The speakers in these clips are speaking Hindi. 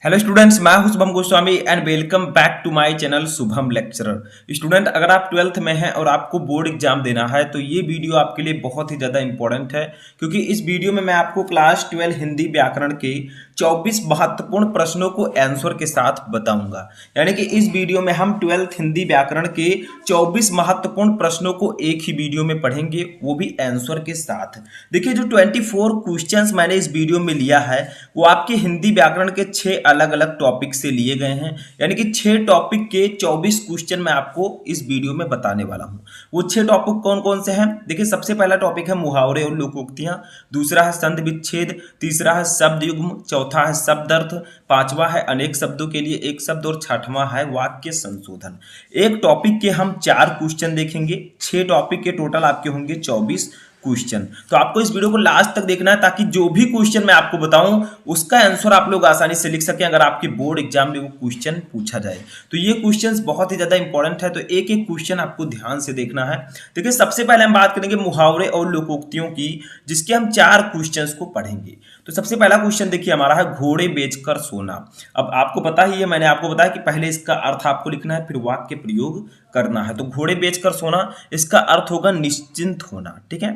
हेलो स्टूडेंट्स, मैं हूं Shubham Goswami and welcome back to my channel Shubham lecturer. Student, अगर आप 12th में हैं और आपको बोर्ड एग्जाम देना है तो ये वीडियो आपके लिए बहुत ही ज़्यादा इंपॉर्टेंट है, क्योंकि इस वीडियो में मैं आपको क्लास 12 हिंदी व्याकरण के 24 महत्वपूर्ण प्रश्नों को आंसर के साथ बताऊंगा। यानी कि इस वीडियो में हम 12th हिंदी व्याकरण के 24 महत्वपूर्ण प्रश्नों को एक ही वीडियो में पढ़ेंगे, वो भी आंसर के साथ। देखिए, जो 24 क्वेश्चंस मैंने इस वीडियो में लिया है वो आपके हिंदी व्याकरण के 6 अलग अलग टॉपिक से लिए गए हैं। यानी कि 6 टॉपिक के 24 क्वेश्चन मैं आपको इस वीडियो में बताने वाला हूं। वो 6 टॉपिक कौन कौन से हैं? देखिए, सबसे पहला टॉपिक है मुहावरे और लोकोक्तियां, दूसरा है संधि विच्छेद, तीसरा है शब्द युग्म, चौथा है शब्द अर्थ, पांचवा है अनेक शब्दों के लिए एक शब्द और छठवां है वाक्य संशोधन। एक टॉपिक के हम 4 क्वेश्चन देखेंगे, 6 टॉपिक के टोटल आपके होंगे 24 क्वेश्चन। तो आपको इस वीडियो को लास्ट तक देखना है ताकि जो भी क्वेश्चन मैं आपको बताऊं उसका आंसर आप लोग आसानी से लिख सकें अगर आपके बोर्ड एग्जाम में वो क्वेश्चन पूछा जाए। तो ये क्वेश्चंस बहुत ही ज्यादा इंपॉर्टेंट है, तो एक एक क्वेश्चन आपको ध्यान से देखना है। देखिए, सबसे पहले हम बात करेंगे मुहावरे और लोकोक्तियों की, जिसके हम 4 क्वेश्चंस को पढ़ेंगे। तो सबसे पहला क्वेश्चन देखिए हमारा है घोड़े बेचकर सोना। अब आपको पता ही है, मैंने आपको बताया कि पहले इसका अर्थ आपको लिखना है फिर वाक्य प्रयोग करना है। तो घोड़े बेचकर सोना, इसका अर्थ होगा निश्चिंत होना। ठीक है,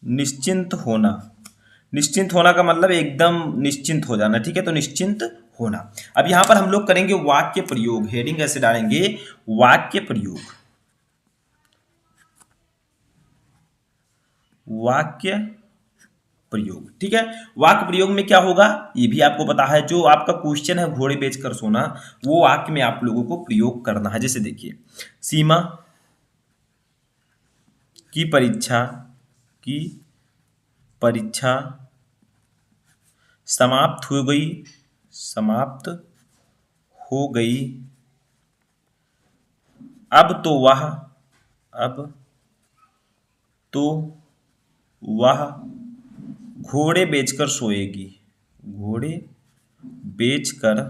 निश्चिंत होना। निश्चिंत होना का मतलब एकदम निश्चिंत हो जाना। ठीक है, तो निश्चिंत होना। अब यहां पर हम लोग करेंगे वाक्य प्रयोग, हेडिंग ऐसे डालेंगे वाक्य प्रयोग। वाक्य प्रयोग, ठीक है। वाक्य प्रयोग में क्या होगा ये भी आपको पता है। जो आपका क्वेश्चन है घोड़े बेचकर सोना, वो वाक्य में आप लोगों को प्रयोग करना है। जैसे देखिए, सीमा की परीक्षा की परीक्षा समाप्त हो गई, समाप्त हो गई। अब तो वह अब तो वह घोड़े बेचकर सोएगी, घोड़े बेचकर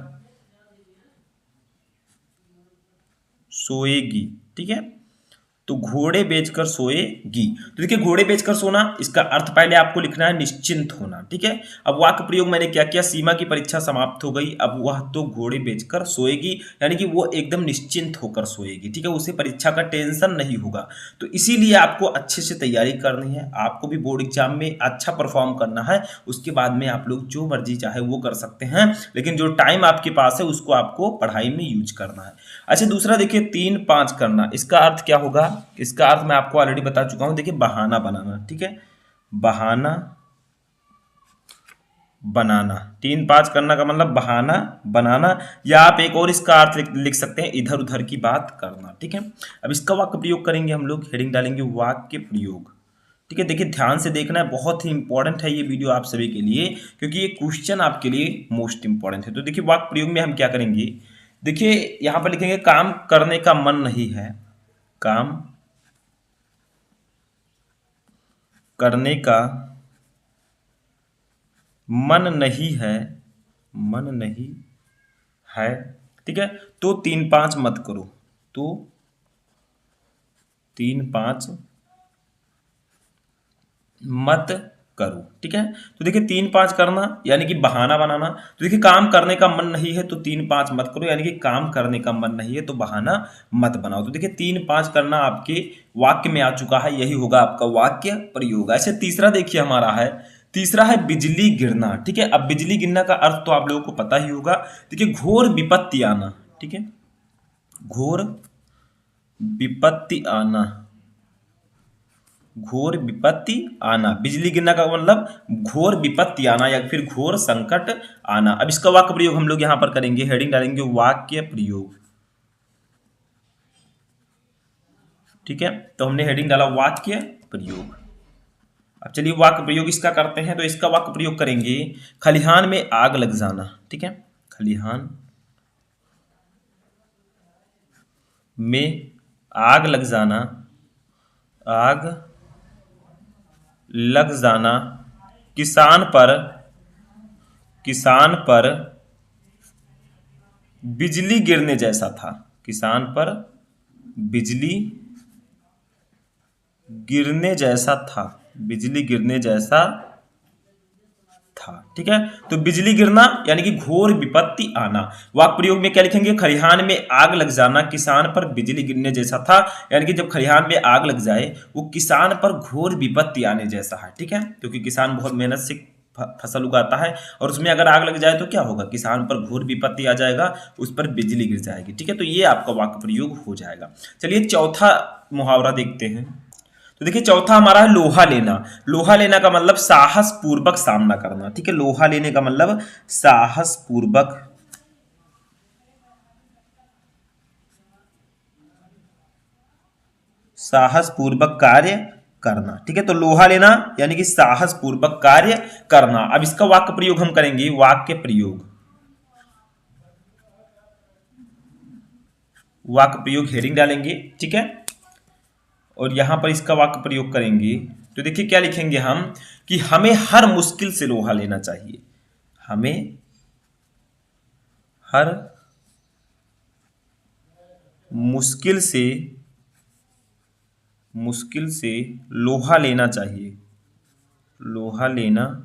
सोएगी। ठीक है, तो घोड़े बेचकर सोएगी। तो देखिए, घोड़े बेचकर सोना, इसका अर्थ पहले आपको लिखना है निश्चिंत होना। ठीक है, अब वाक्य प्रयोग मैंने क्या किया, सीमा की परीक्षा समाप्त हो गई, अब वह तो घोड़े बेचकर सोएगी, यानी कि वो एकदम निश्चिंत होकर सोएगी। ठीक है, उसे परीक्षा का टेंशन नहीं होगा। तो इसीलिए आपको अच्छे से तैयारी करनी है, आपको भी बोर्ड एग्जाम में अच्छा परफॉर्म करना है। उसके बाद में आप लोग जो मर्जी चाहे वो कर सकते हैं, लेकिन जो टाइम आपके पास है उसको आपको पढ़ाई में यूज करना है। अच्छा, दूसरा देखिए 3-5 करना, इसका अर्थ क्या होगा? इसका अर्थ मैं आपको ऑलरेडी बता चुका हूं। देखिए, बहाना बनाना। ठीक है, बहाना बनाना। 3-5 करना का मतलब बहाना बनाना, या आप एक और इसका अर्थ लिख सकते हैं इधर उधर की बात करना। ठीक है, अब इसका वाक्य प्रयोग करेंगे हम लोग, हेडिंग डालेंगे वाक्य प्रयोग। ठीक है, देखिए ध्यान से देखना है, बहुत ही इंपॉर्टेंट है ये वीडियो आप सभी के लिए, क्योंकि ये क्वेश्चन आपके लिए मोस्ट इंपॉर्टेंट है। तो देखिए, वाक्य प्रयोग में हम क्या करेंगे, देखिए यहां पर लिखेंगे काम करने का मन नहीं है, काम करने का मन नहीं है, मन नहीं है। ठीक है, तो 3-5 मत करो, तो 3-5 मत करो। ठीक है, तो देखिए 3-5 करना यानी कि बहाना बनाना। तो देखिए, काम करने का मन नहीं है तो 3-5 मत करो, यानी कि काम करने का मन नहीं है तो बहाना मत बनाओ। तो देखिए 3-5 करना आपके वाक्य में आ चुका है, यही होगा आपका वाक्य प्रयोग। ऐसे तीसरा देखिए हमारा है, तीसरा है बिजली गिरना। ठीक है, अब बिजली गिरना का अर्थ तो आप लोगों को पता ही होगा। देखिए, घोर विपत्ति आना। ठीक है, घोर विपत्ति आना, घोर विपत्ति आना। बिजली गिरना का मतलब घोर विपत्ति आना या फिर घोर संकट आना। अब इसका वाक्य प्रयोग हम लोग यहां पर करेंगे, हेडिंग डालेंगे वाक्य प्रयोग। ठीक है, तो हमने हेडिंग डाला वाक्य प्रयोग। अब चलिए वाक्य प्रयोग इसका करते हैं। तो इसका वाक्य प्रयोग करेंगे खलिहान में आग लग जाना। ठीक है, खलिहान में आग लग जाना, आग लग जाना। किसान पर, किसान पर बिजली गिरने जैसा था, किसान पर बिजली गिरने जैसा था, बिजली गिरने जैसा था। ठीक है, तो बिजली गिरना यानी कि घोर विपत्ति आना। वाक्य प्रयोग में क्या लिखेंगे? खलिहान में आग लग जाना किसान पर बिजली गिरने जैसा था, यानी कि जब खलिहान में आग लग जाए वो किसान पर घोर विपत्ति आने जैसा है। ठीक है, क्योंकि किसान बहुत मेहनत से फसल उगाता है और उसमें अगर आग लग जाए तो क्या होगा? किसान पर घोर विपत्ति आ जाएगा, उस पर बिजली गिर जाएगी। ठीक है, तो ये आपका वाक्य प्रयोग हो जाएगा। चलिए चौथा मुहावरा देखते हैं। तो देखिए चौथा हमारा है लोहा लेना। लोहा लेना का मतलब साहस पूर्वक सामना करना। ठीक है, लोहा लेने का मतलब साहस पूर्वक कार्य करना। ठीक है, तो लोहा लेना यानी कि साहस पूर्वक कार्य करना। अब इसका वाक्य प्रयोग हम करेंगे। वाक्य प्रयोग हेडिंग डालेंगे। ठीक है, और यहां पर इसका वाक्य प्रयोग करेंगे। तो देखिए क्या लिखेंगे हम कि हमें हर मुश्किल से लोहा लेना चाहिए। हमें हर मुश्किल से लोहा लेना चाहिए। लोहा लेना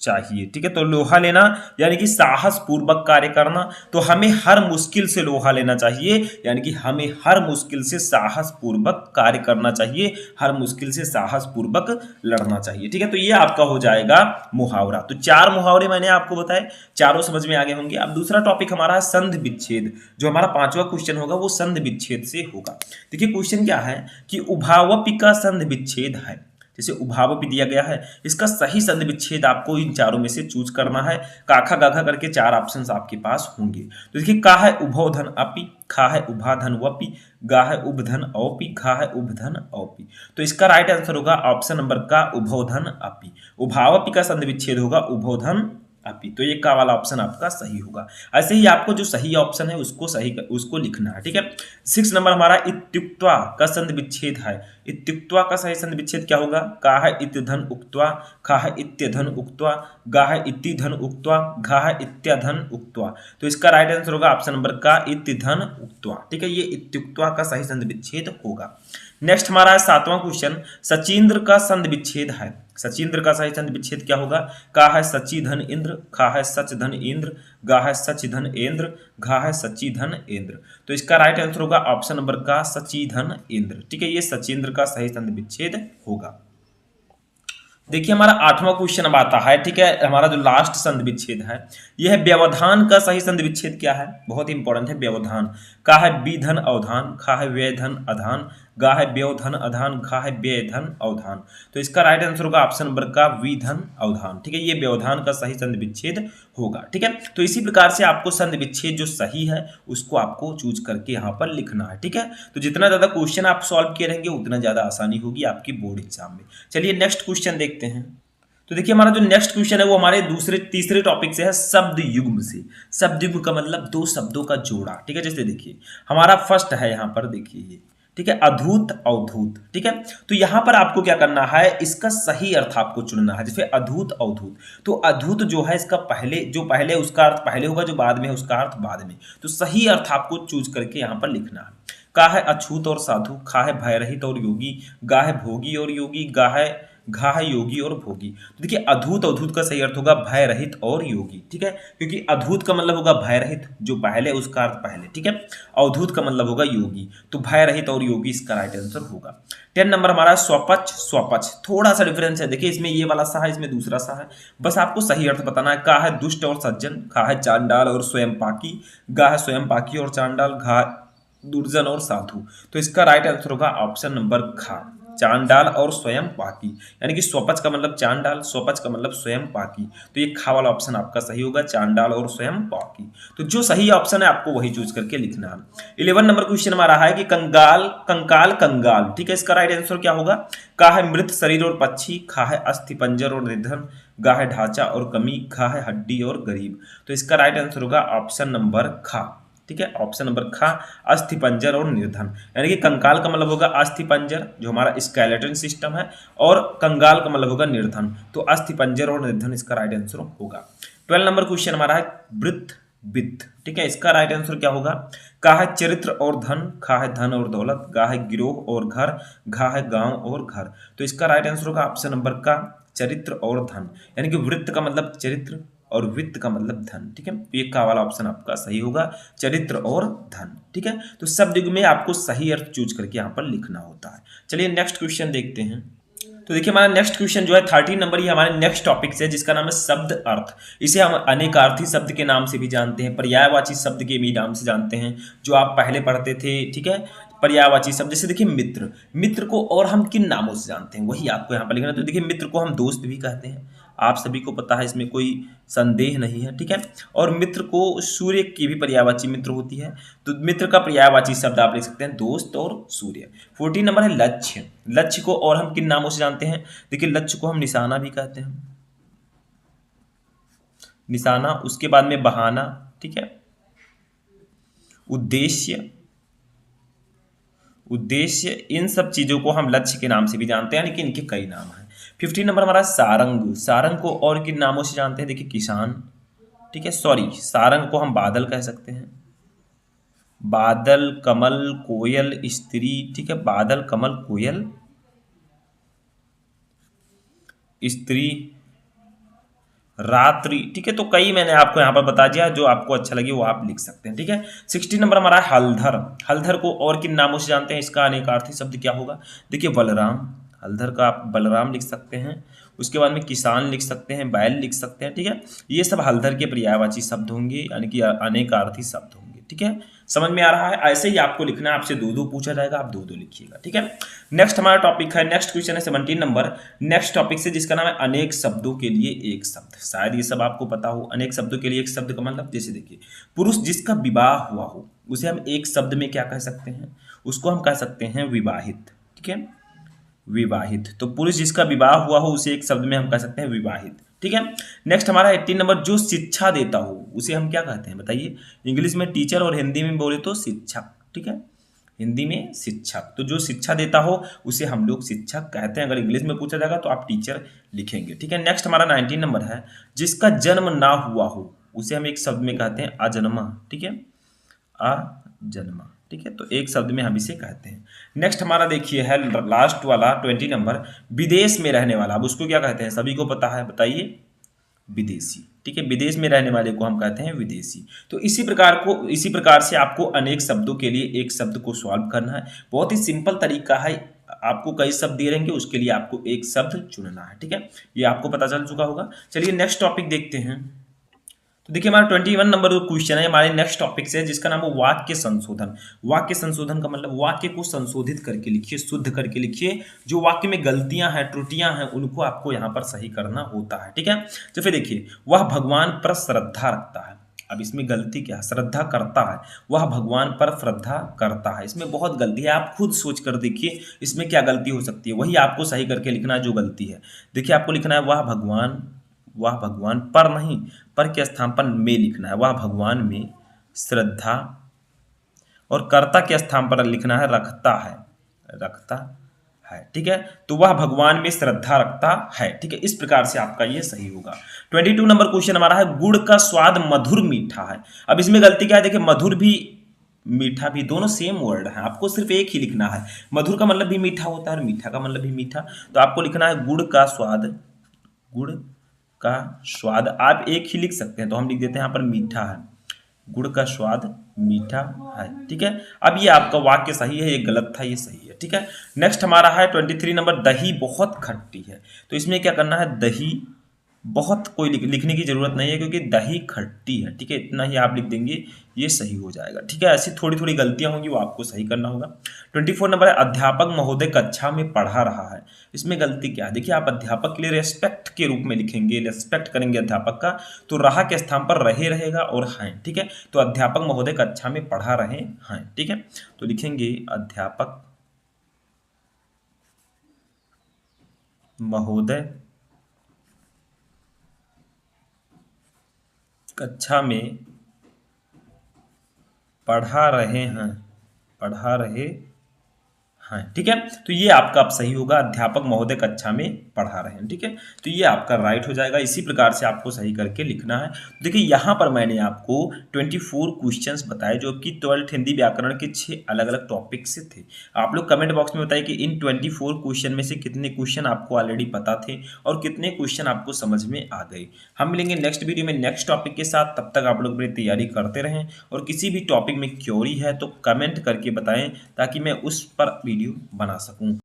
चाहिए। ठीक है, तो लोहा लेना यानी कि साहस पूर्वक कार्य करना। तो हमें हर मुश्किल से लोहा लेना चाहिए, यानी कि हमें हर मुश्किल से साहस पूर्वक कार्य करना चाहिए, हर मुश्किल से साहस पूर्वक लड़ना चाहिए। ठीक है, तो ये आपका हो जाएगा मुहावरा। तो 4 मुहावरे मैंने आपको बताए, चारों समझ में आ गए होंगे। अब दूसरा टॉपिक हमारा है संधि विच्छेद। जो हमारा 5वां क्वेश्चन होगा वो संधि विच्छेद से होगा। देखिए क्वेश्चन क्या है कि उभावपी का संधि विच्छेद है। जैसे उभावपी दिया गया है, इसका सही संधि विच्छेद आपको इन चारों में से चूज करना है। काखा गाखा करके 4 ऑप्शंस आपके पास होंगे। तो देखिए का है उभौधन अपि, खा है उभाधन वपि, गा है उभधन औपि, घा है उभधन औपि। तो इसका राइट आंसर होगा ऑप्शन नंबर का उभौधन अपि। उभावपी का संधि विच्छेद होगा उभौधन अपि। तो ये का वाला ऑप्शन आपका सही होगा। ऐसे ही आपको जो सही ऑप्शन है उसको लिखना है। ठीक है, 6 नंबर हमारा इत्युक्त्वा का संधि विच्छेद है। इत्युक्त्वा का सही संधि विच्छेद क्या होगा? का है इत्यधन उक्त्वा, खा है इत्यधन उक्त्वा, गा है इतिधन उक्त्वा, घा है इत्यधन उक्त्वा। तो इसका राइट आंसर होगा ऑप्शन नंबर का इत्यधन उक्त्वा। ठीक है, ये इत्युक्त्वा का सही संधि विच्छेद होगा। नेक्स्ट हमारा है 7वां क्वेश्चन, सचिंद्र का संधि विच्छेद है। सचिंद्र का सही संधि विच्छेद क्या होगा? का है सची धन इंद्र, खा है सच धन इंद्र, गा है सच धन इंद्र, घा है सची धन इंद्र। तो इसका राइट आंसर होगा ऑप्शन नंबर का सची धन इंद्र। ठीक है, ये सचिंद्र का सही संधि विच्छेद होगा। देखिए हमारा 8वां क्वेश्चन अब आता है। ठीक है, हमारा जो लास्ट संधि विच्छेद है यह है व्यवधान का सही संधि विच्छेद क्या है? बहुत इंपॉर्टेंट है व्यवधान। का है विधन अवधान, खा है व्यधन अधान, गा है व्यवधन अधान, घा है व्यधन अवधान। तो इसका राइट आंसर होगा ऑप्शन नंबर का विधन अवधान। ठीक है, ये व्यवधान का सही संधि विच्छेद होगा। ठीक है, तो इसी प्रकार से आपको संधि विच्छेद जो सही है उसको आपको चूज करके यहाँ पर लिखना है। ठीक है, तो जितना ज्यादा क्वेश्चन आप सॉल्व किए रहेंगे उतना ज्यादा आसानी होगी आपकी बोर्ड एग्जाम में। चलिए नेक्स्ट क्वेश्चन देखते हैं। तो देखिए हमारा जो नेक्स्ट क्वेश्चन है वो हमारे तीसरे टॉपिक से है, शब्द युग्म से। शब्द युग्म का मतलब 2 शब्दों का जोड़ा। ठीक है, जैसे देखिए हमारा फर्स्ट है यहाँ पर, देखिए ये ठीक है, अधूत अवधूत। ठीक है, तो यहां पर आपको क्या करना है, इसका सही अर्थ आपको चुनना है। जैसे अधूत अवधूत, तो अधूत जो है इसका पहले उसका अर्थ पहले होगा, जो बाद में है उसका अर्थ बाद में। तो सही अर्थ आपको चूज करके यहां पर लिखना है। का है अछूत और साधु, खा है भयरहित और योगी, गा है भोगी और योगी, घा है योगी और भोगी। तो देखिए अधूत अवधूत का सही अर्थ होगा भय रहित और योगी। ठीक है, क्योंकि अधूत का मतलब होगा भय रहित, जो पहले उसका अर्थ पहले। ठीक है, अवधूत का मतलब होगा योगी, तो भय रहित और योगी इसका राइट आंसर होगा। 10 नंबर हमारा स्वपक्ष। स्वपक्ष थोड़ा सा डिफरेंस है, देखिए इसमें ये वाला सा है, इसमें दूसरा सा है, बस आपको सही अर्थ बताना है। का है दुष्ट और सज्जन, खा है चांडाल और स्वयं पाकी, गा है स्वयं पाकी और चांडाल, घा दुर्जन और साधु। तो इसका राइट आंसर होगा ऑप्शन नंबर खा, चांडाल और स्वयं पाकी। यानी कि स्वपच का मतलब चांडाल, स्वपच का मतलब स्वयं पाकी। तो ये खा वाला ऑप्शन आपका सही होगा, चांडाल और स्वयं पाकी। तो जो सही ऑप्शन है आपको वही चूज करके लिखना है। 11 नंबर क्वेश्चन हमारा है कि कंकाल कंगाल। ठीक है, इसका राइट आंसर क्या होगा? का है मृत शरीर और पक्षी, खा है अस्थि पंजर और निधन, गा है ढांचा और कमी, खा है हड्डी और गरीब। तो इसका राइट आंसर होगा ऑप्शन नंबर खा। ठीक है, ऑप्शन नंबर खा, अस्थि पंजर और निर्धन। यानी कि कंकाल का मतलब होगा अस्थि पंजर, जो हमारा स्केलेटन सिस्टम है, और कंगाल का मतलब होगा निर्धन। तो अस्थि पंजर और निर्धन इसका राइट आंसर होगा। 12 नंबर क्वेश्चन हमारा है वृत्त वित्त। ठीक है, इसका राइट आंसर क्या होगा? का है चरित्र और धन, खा है धन और दौलत, गा है गिरोह और घर, घा है गांव और घर। तो इसका राइट आंसर होगा ऑप्शन नंबर का चरित्र और धन, यानी कि वृत्त का मतलब चरित्र और वित्त का मतलब धन। ठीक है, तो ये का वाला ऑप्शन आपका सही होगा, चरित्र और धन। ठीक है, तो शब्द युग में आपको सही अर्थ चूज करके यहाँ पर लिखना होता है। चलिए नेक्स्ट क्वेश्चन देखते हैं। तो देखिए हमारा नेक्स्ट क्वेश्चन जो है 13 नंबर, ये हमारे नेक्स्ट टॉपिक से, जिसका नाम है शब्द अर्थ। इसे हम अनेकार्थी शब्द के नाम से भी जानते हैं, पर्यायवाची शब्द के भी नाम से जानते हैं, जो आप पहले पढ़ते थे। ठीक है, पर्यायवाची शब्द जैसे देखिए मित्र, मित्र को और हम किन नामों से जानते हैं वही आपको यहाँ पर लिखना है। तो देखिए मित्र को हम दोस्त भी कहते हैं, आप सभी को पता है, इसमें कोई संदेह नहीं है। ठीक है, और मित्र को सूर्य की भी पर्यायवाची मित्र होती है, तो मित्र का पर्यायवाची शब्द आप लिख सकते हैं दोस्त और सूर्य। 14 नंबर है लक्ष्य। लक्ष्य को और हम किन नामों से जानते हैं? देखिए लक्ष्य को हम निशाना भी कहते हैं, निशाना, उसके बाद में बहाना। ठीक है, उद्देश्य, उद्देश्य, इन सब चीजों को हम लक्ष्य के नाम से भी जानते हैं, यानी कि इनके कई नाम हैं। 15 नंबर हमारा सारंग। सारंग को और किन नामों से जानते हैं? देखिए किसान। ठीक है, सॉरी, सारंग को हम बादल कह सकते हैं, बादल, कमल, कोयल, स्त्री। ठीक है, बादल, कमल, कोयल, स्त्री, रात्रि। ठीक है, तो कई मैंने आपको यहाँ पर बता दिया, जो आपको अच्छा लगे वो आप लिख सकते हैं। ठीक है, 16 नंबर हमारा है हलधर। हलधर को और किन नामों से जानते हैं? इसका अनेकार्थी शब्द क्या होगा? देखिए बलराम, हलधर का आप बलराम लिख सकते हैं, उसके बाद में किसान लिख सकते हैं, बैल लिख सकते हैं। ठीक है, ये सब हलधर के पर्यायवाची शब्द होंगे, यानी कि अनेकार्थी शब्द होंगे। ठीक है, समझ में आ रहा है? ऐसे ही आपको लिखना है, आपसे दो दो पूछा जाएगा, आप दो दो लिखिएगा। ठीक है, नेक्स्ट हमारा टॉपिक है, नेक्स्ट क्वेश्चन है 17 नंबर, नेक्स्ट टॉपिक से, जिसका नाम है अनेक शब्दों के लिए एक शब्द। शायद ये सब आपको पता हो, अनेक शब्दों के लिए एक शब्द का मतलब, जैसे देखिए पुरुष जिसका विवाह हुआ हो उसे हम एक शब्द में क्या कह सकते हैं? उसको हम कह सकते हैं विवाहित। ठीक है, विवाहित, तो पुरुष जिसका विवाह हुआ हो उसे एक शब्द में हम कह सकते हैं विवाहित। ठीक है, नेक्स्ट हमारा 18 नंबर, जो शिक्षा देता हो उसे हम क्या कहते हैं बताइए? इंग्लिश में टीचर और हिंदी में बोले तो शिक्षक। ठीक है, हिंदी में शिक्षक, तो जो शिक्षा देता हो उसे हम लोग शिक्षक कहते हैं। अगर इंग्लिश में पूछा जाएगा तो आप टीचर लिखेंगे। ठीक है, नेक्स्ट हमारा 19 नंबर है, जिसका जन्म ना हुआ हो उसे हम एक शब्द में कहते हैं अजन्मा। ठीक है, अजन्मा। ठीक है, तो एक शब्द में हम इसे कहते हैं। नेक्स्ट हमारा देखिए है लास्ट वाला 20 नंबर, विदेश में रहने वाला। अब उसको क्या कहते हैं? सभी को पता है, बताइए? विदेशी। ठीक है, विदेश में रहने वाले को हम कहते हैं विदेशी। तो इसी प्रकार से आपको अनेक शब्दों के लिए एक शब्द को सॉल्व करना है। बहुत ही सिंपल तरीका है, आपको कई शब्द दिए रहेंगे, उसके लिए आपको एक शब्द चुनना है। ठीक है, ये आपको पता चल चुका होगा। चलिए नेक्स्ट टॉपिक देखते हैं। तो देखिए हमारा 21 नंबर जो क्वेश्चन है हमारे नेक्स्ट टॉपिक से, जिसका नाम है वाक्य संशोधन। वाक्य संशोधन का मतलब वाक्य को संशोधित करके लिखिए, शुद्ध करके लिखिए। जो वाक्य में गलतियां हैं, त्रुटियां हैं, उनको आपको यहाँ पर सही करना होता है। ठीक है, तो फिर देखिए, वह भगवान पर श्रद्धा रखता है। अब इसमें गलती क्या है? श्रद्धा करता है, वह भगवान पर श्रद्धा करता है, इसमें बहुत गलती है। आप खुद सोच कर देखिए इसमें क्या गलती हो सकती है, वही आपको सही करके लिखना है जो गलती है। देखिए आपको लिखना है वह भगवान पर नहीं, पर के स्थान पर में लिखना है, वह भगवान में श्रद्धा, और कर्ता के स्थान पर लिखना है रखता है, रखता है। ठीक है, तो वह भगवान में श्रद्धा रखता है। ठीक है, इस प्रकार से आपका ये सही होगा। 22 नंबर क्वेश्चन हमारा है, गुड़ का स्वाद मधुर मीठा है। अब इसमें गलती क्या है? देखिए मधुर भी मीठा भी दोनों सेम वर्ड है, आपको सिर्फ एक ही लिखना है। मधुर का मतलब भी मीठा होता है और मीठा का मतलब भी मीठा, तो आपको लिखना है गुड़ का स्वाद, गुड़ का स्वाद। आप एक ही लिख सकते हैं, तो हम लिख देते हैं यहाँ पर मीठा है, गुड़ का स्वाद मीठा है। ठीक है, अब ये आपका वाक्य सही है, ये गलत था, ये सही है। ठीक है, नेक्स्ट हमारा है 23 नंबर, दही बहुत खट्टी है। तो इसमें क्या करना है? दही बहुत कोई लिखने की जरूरत नहीं है, क्योंकि दही खट्टी है। ठीक है, इतना ही आप लिख देंगे, ये सही हो जाएगा। ठीक है, ऐसी थोड़ी थोड़ी गलतियां होंगी, वो आपको सही करना होगा। 24 नंबर है, अध्यापक महोदय कक्षा में पढ़ा रहा है। इसमें गलती क्या है? देखिए आप अध्यापक के लिए रेस्पेक्ट के रूप में लिखेंगे, रेस्पेक्ट करेंगे अध्यापक का, तो रहा के स्थान पर रहे रहेगा और हैं। ठीक है, तो अध्यापक महोदय कक्षा में पढ़ा रहे हैं। ठीक है, तो लिखेंगे अध्यापक महोदय कक्षा में पढ़ा रहे हैं, पढ़ा रहे हाँ, ठीक है? तो ये आपका अब सही होगा, अध्यापक महोदय कक्षा में पढ़ा रहे हैं, ठीक है? तो ये आपका राइट हो जाएगा, इसी प्रकार से आपको सही करके लिखना है। देखिए यहाँ पर मैंने आपको 24 क्वेश्चंस बताए जो कि 12th हिंदी व्याकरण के 6 अलग-अलग टॉपिक से थे। आप लोग कमेंट बॉक्स में बताइए कि इन 24 क्वेश्चन में से कितने क्वेश्चन आपको ऑलरेडी पता थे और कितने क्वेश्चन आपको समझ में आ गए। हम मिलेंगे नेक्स्ट वीडियो में नेक्स्ट टॉपिक के साथ, तब तक आप लोग अपनी तैयारी करते रहें और किसी भी टॉपिक में क्वेरी है तो कमेंट करके बताएँ ताकि मैं उस पर वीडियो बना सकूं।